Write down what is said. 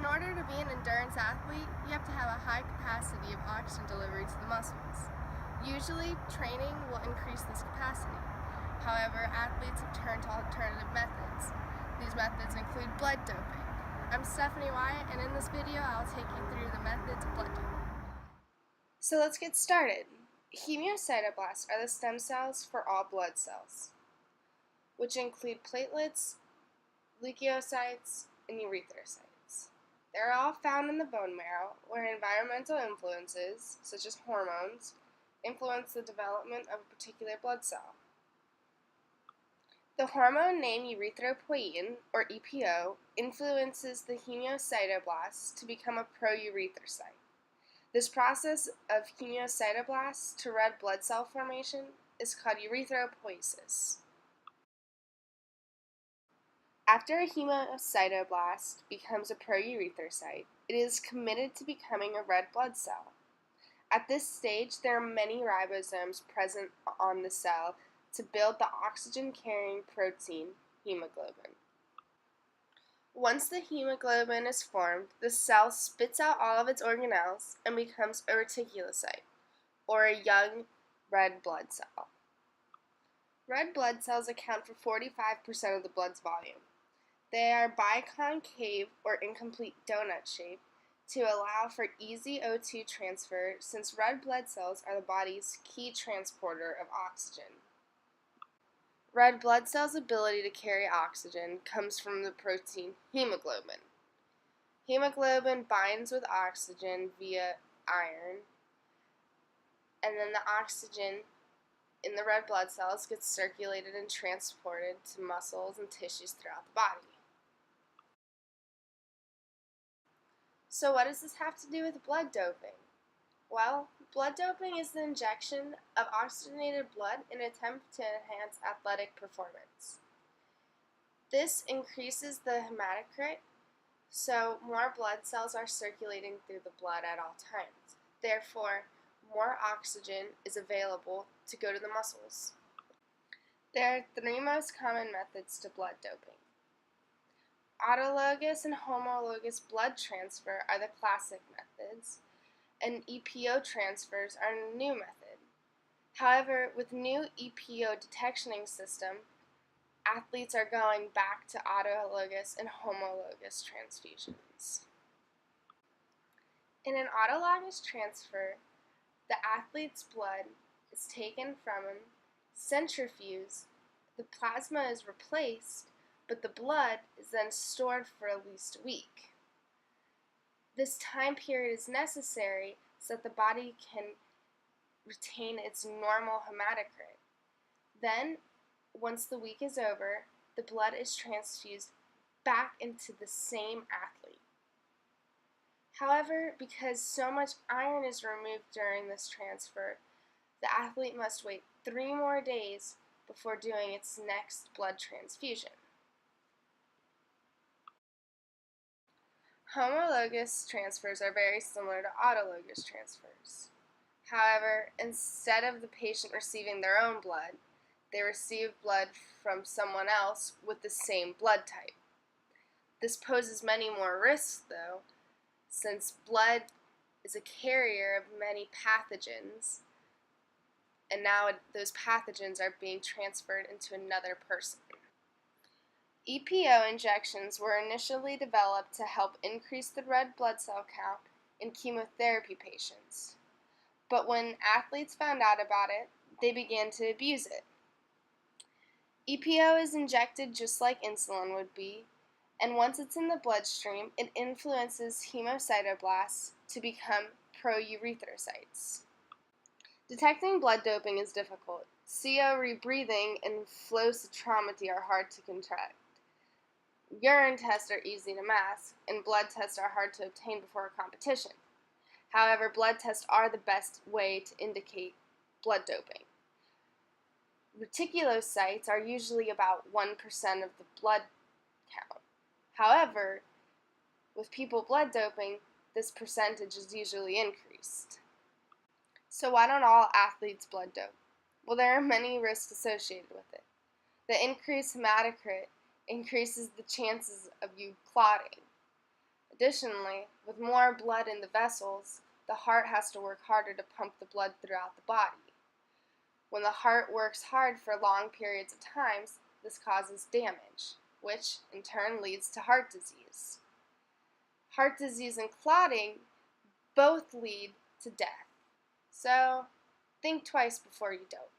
In order to be an endurance athlete, you have to have a high capacity of oxygen delivery to the muscles. Usually, training will increase this capacity. However, athletes have turned to alternative methods. These methods include blood doping. I'm Stephanie Wyatt, and in this video, I'll take you through the methods of blood doping. So let's get started. Hematocytoblasts are the stem cells for all blood cells, which include platelets, leukocytes, and erythrocytes. They're all found in the bone marrow, where environmental influences, such as hormones, influence the development of a particular blood cell. The hormone named erythropoietin, or EPO, influences the hematocytoblasts to become a proerythrocyte. This process of hematocytoblasts to red blood cell formation is called erythropoiesis. After a hematocytoblast becomes a proerythrocyte, it is committed to becoming a red blood cell. At this stage, there are many ribosomes present on the cell to build the oxygen-carrying protein, hemoglobin. Once the hemoglobin is formed, the cell spits out all of its organelles and becomes a reticulocyte, or a young red blood cell. Red blood cells account for 45% of the blood's volume. They are biconcave or incomplete donut shape to allow for easy O2 transfer, since red blood cells are the body's key transporter of oxygen. Red blood cells' ability to carry oxygen comes from the protein hemoglobin. Hemoglobin binds with oxygen via iron, and then the oxygen in the red blood cells gets circulated and transported to muscles and tissues throughout the body. So what does this have to do with blood doping? Well, blood doping is the injection of oxygenated blood in an attempt to enhance athletic performance. This increases the hematocrit, so more blood cells are circulating through the blood at all times. Therefore, more oxygen is available to go to the muscles. There are three most common methods to blood doping. Autologous and homologous blood transfer are the classic methods, and EPO transfers are a new method. However, with new EPO detectioning system, athletes are going back to autologous and homologous transfusions. In an autologous transfer, the athlete's blood is taken from him, centrifuged, the plasma is replaced, but the blood is then stored for at least a week. This time period is necessary so that the body can retain its normal hematocrit. Then, once the week is over, the blood is transfused back into the same athlete. However, because so much iron is removed during this transfer, the athlete must wait 3 more days before doing its next blood transfusion. Homologous transfers are very similar to autologous transfers. However, instead of the patient receiving their own blood, they receive blood from someone else with the same blood type. This poses many more risks, though, since blood is a carrier of many pathogens, and now those pathogens are being transferred into another person. EPO injections were initially developed to help increase the red blood cell count in chemotherapy patients. But when athletes found out about it, they began to abuse it. EPO is injected just like insulin would be, and once it's in the bloodstream, it influences hematocytoblasts to become proerythrocytes. Detecting blood doping is difficult. CO rebreathing and flow cytometry are hard to contract. Urine tests are easy to mask, and blood tests are hard to obtain before a competition. However, blood tests are the best way to indicate blood doping. Reticulocytes are usually about 1% of the blood count. However, with people blood doping, this percentage is usually increased. So why don't all athletes blood dope? Well, there are many risks associated with it. The increased hematocrit increases the chances of you clotting. Additionally, with more blood in the vessels, the heart has to work harder to pump the blood throughout the body. When the heart works hard for long periods of time, this causes damage, which in turn leads to heart disease. Heart disease and clotting both lead to death. So, think twice before you dope.